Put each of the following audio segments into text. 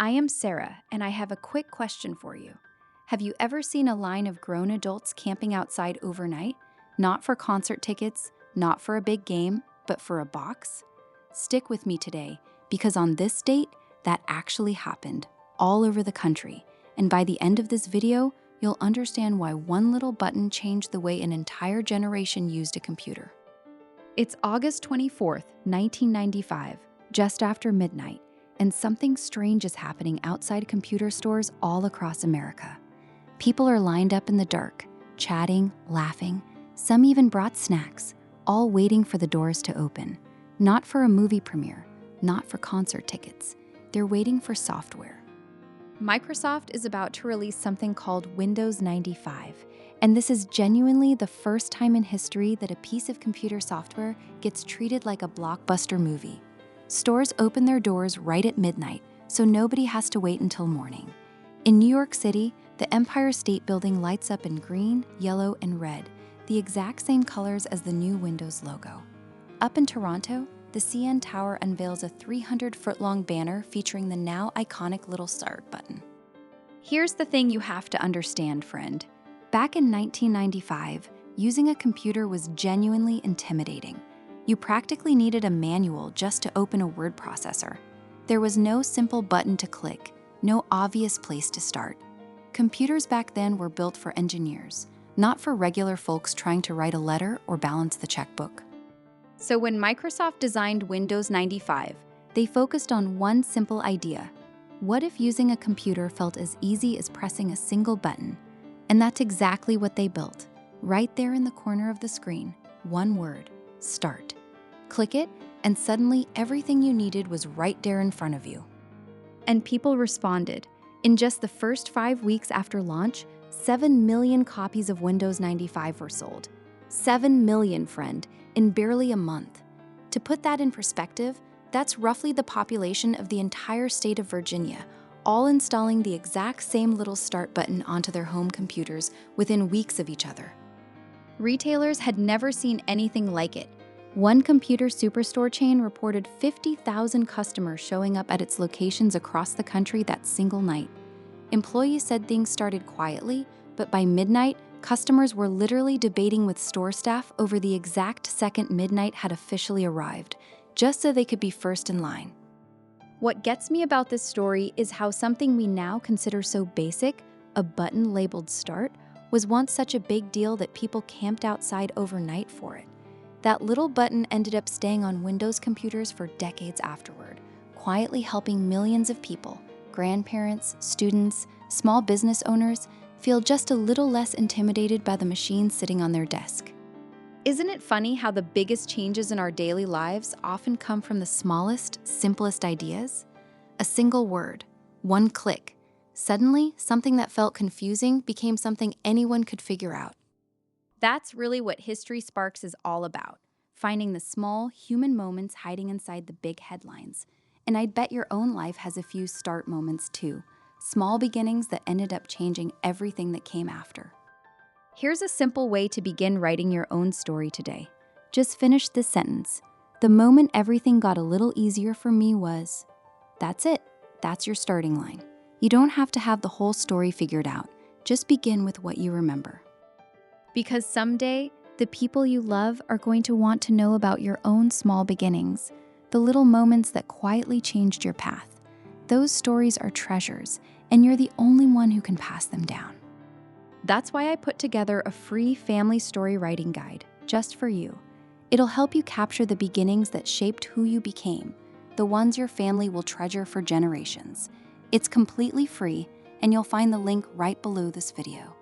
I am Sarah, and I have a quick question for you. Have you ever seen a line of grown adults camping outside overnight? Not for concert tickets, not for a big game, but for a box? Stick with me today, because on this date, that actually happened all over the country. And by the end of this video, you'll understand why one little button changed the way an entire generation used a computer. It's August 24th, 1995, just after midnight, and something strange is happening outside computer stores all across America. People are lined up in the dark, chatting, laughing. Some even brought snacks, all waiting for the doors to open. Not for a movie premiere, not for concert tickets. They're waiting for software. Microsoft is about to release something called Windows 95, and this is genuinely the first time in history that a piece of computer software gets treated like a blockbuster movie. Stores open their doors right at midnight, so nobody has to wait until morning. In New York City, the Empire State Building lights up in green, yellow, and red, the exact same colors as the new Windows logo. Up in Toronto, the CN Tower unveils a 300-foot-long banner featuring the now iconic little start button. Here's the thing you have to understand, friend. Back in 1995, using a computer was genuinely intimidating. You practically needed a manual just to open a word processor. There was no simple button to click, no obvious place to start. Computers back then were built for engineers, not for regular folks trying to write a letter or balance the checkbook. So when Microsoft designed Windows 95, they focused on one simple idea. What if using a computer felt as easy as pressing a single button? And that's exactly what they built. Right there in the corner of the screen, one word, Start. Click it, and suddenly everything you needed was right there in front of you. And people responded. In just the first 5 weeks after launch, 7 million copies of Windows 95 were sold. 7 million, friend, in barely a month. To put that in perspective, that's roughly the population of the entire state of Virginia, all installing the exact same little start button onto their home computers within weeks of each other. Retailers had never seen anything like it. One computer superstore chain reported 50,000 customers showing up at its locations across the country that single night. Employees said things started quietly, but by midnight, customers were literally debating with store staff over the exact second midnight had officially arrived, just so they could be first in line. What gets me about this story is how something we now consider so basic, a button labeled Start, was once such a big deal that people camped outside overnight for it. That little button ended up staying on Windows computers for decades afterward, quietly helping millions of people, grandparents, students, small business owners, feel just a little less intimidated by the machine sitting on their desk. Isn't it funny how the biggest changes in our daily lives often come from the smallest, simplest ideas? A single word, one click. Suddenly, something that felt confusing became something anyone could figure out. That's really what History Sparks is all about, finding the small, human moments hiding inside the big headlines. And I'd bet your own life has a few start moments too, small beginnings that ended up changing everything that came after. Here's a simple way to begin writing your own story today. Just finish this sentence. The moment everything got a little easier for me was... That's it. That's your starting line. You don't have to have the whole story figured out. Just begin with what you remember. Because someday, the people you love are going to want to know about your own small beginnings, the little moments that quietly changed your path. Those stories are treasures, and you're the only one who can pass them down. That's why I put together a free family story writing guide just for you. It'll help you capture the beginnings that shaped who you became, the ones your family will treasure for generations. It's completely free, and you'll find the link right below this video.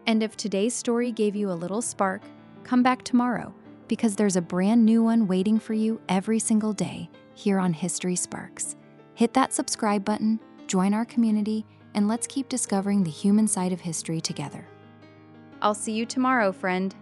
And if today's story gave you a little spark, come back tomorrow, because there's a brand new one waiting for you every single day here on History Sparks. Hit that subscribe button, join our community, and let's keep discovering the human side of history together. I'll see you tomorrow, friend.